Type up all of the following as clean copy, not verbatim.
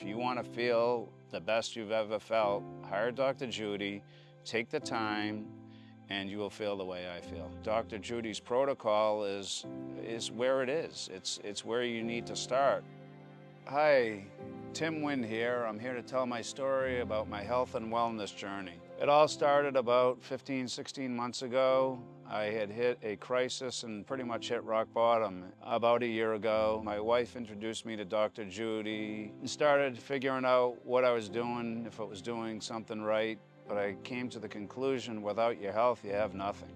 If you want to feel the best you've ever felt, hire Dr. Judy, take the time, and you will feel the way I feel. Dr. Judy's protocol is where it is. It's where you need to start. Hi, Tim Wynn here. I'm here to tell my story about my health and wellness journey. It all started about 15, 16 months ago. I had hit a crisis and pretty much hit rock bottom about a year ago. My wife introduced me to Dr. Judy and started figuring out what I was doing, if I was doing something right. But I came to the conclusion, without your health, you have nothing.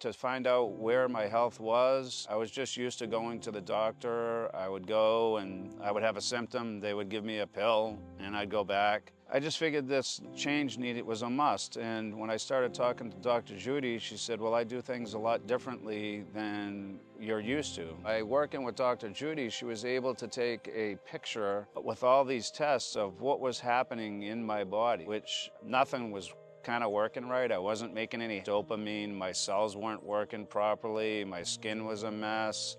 To find out where my health was, I was just used to going to the doctor. I would go and I would have a symptom, they would give me a pill, and I'd go back. I just figured this change was a must, and when I started talking to Dr. Judy, she said, well, I do things a lot differently than you're used to. By working with Dr. Judy, she was able to take a picture with all these tests of what was happening in my body, which nothing was kind of working right. I wasn't making any dopamine, my cells weren't working properly, my skin was a mess.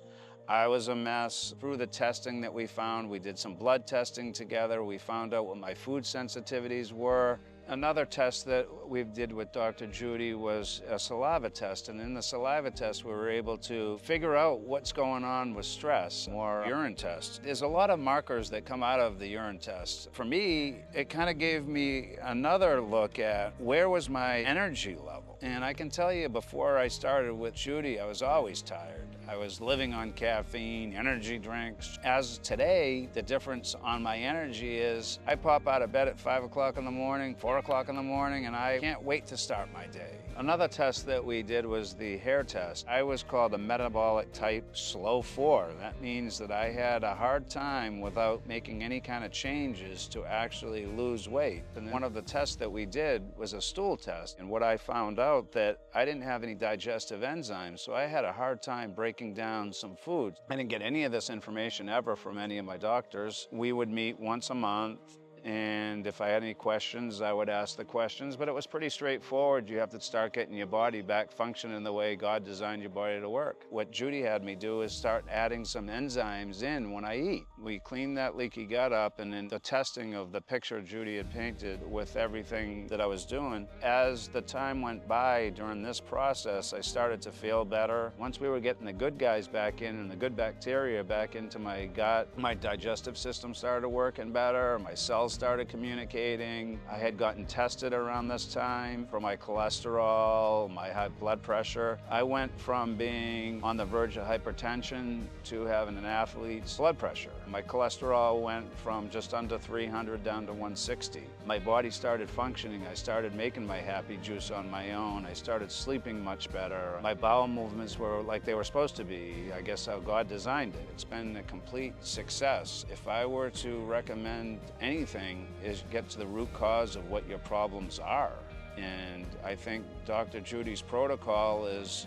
I was a mess. Through the testing that we found, we did some blood testing together. We found out what my food sensitivities were. Another test that we did with Dr. Judy was a saliva test, and in the saliva test we were able to figure out what's going on with stress, or urine test. There's a lot of markers that come out of the urine test. For me, it kind of gave me another look at where was my energy level. And I can tell you, before I started with Judy, I was always tired. I was living on caffeine, energy drinks. As today, the difference on my energy is I pop out of bed at 5 o'clock in the morning, 4 o'clock in the morning, and I can't wait to start my day. Another test that we did was the hair test. I was called a metabolic type slow 4. That means that I had a hard time without making any kind of changes to actually lose weight. And one of the tests that we did was a stool test. And what I found out that I didn't have any digestive enzymes, so I had a hard time breaking down some foods. I didn't get any of this information ever from any of my doctors. We would meet once a month, and if I had any questions, I would ask the questions, but it was pretty straightforward. You have to start getting your body back functioning the way God designed your body to work. What Judy had me do is start adding some enzymes in when I eat. We cleaned that leaky gut up, and in the testing of the picture Judy had painted with everything that I was doing, as the time went by during this process, I started to feel better. Once we were getting the good guys back in and the good bacteria back into my gut, my digestive system started working better, my cells started communicating. I had gotten tested around this time for my cholesterol, my high blood pressure. I went from being on the verge of hypertension to having an athlete's blood pressure. My cholesterol went from just under 300 down to 160. My body started functioning. I started making my happy juice on my own. I started sleeping much better. My bowel movements were like they were supposed to be. I guess how God designed it. It's been a complete success. If I were to recommend anything, is get to the root cause of what your problems are. And I think Dr. Judy's protocol is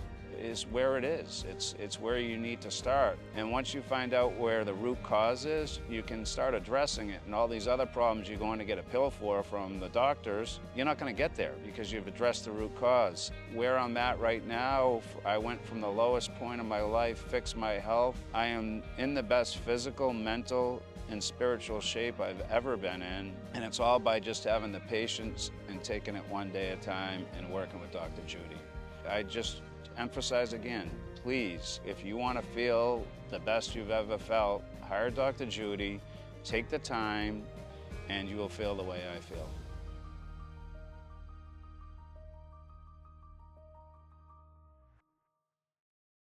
where it is. It's where you need to start. And once you find out where the root cause is, you can start addressing it. And all these other problems you're going to get a pill for from the doctors, you're not going to get there because you've addressed the root cause. Where I'm at right now, I went from the lowest point of my life, fixed my health. I am in the best physical, mental, and spiritual shape I've ever been in, and it's all by just having the patience and taking it one day at a time and working with Dr. Judy. I just emphasize again, please, if you want to feel the best you've ever felt, hire Dr. Judy, take the time, and you will feel the way I feel.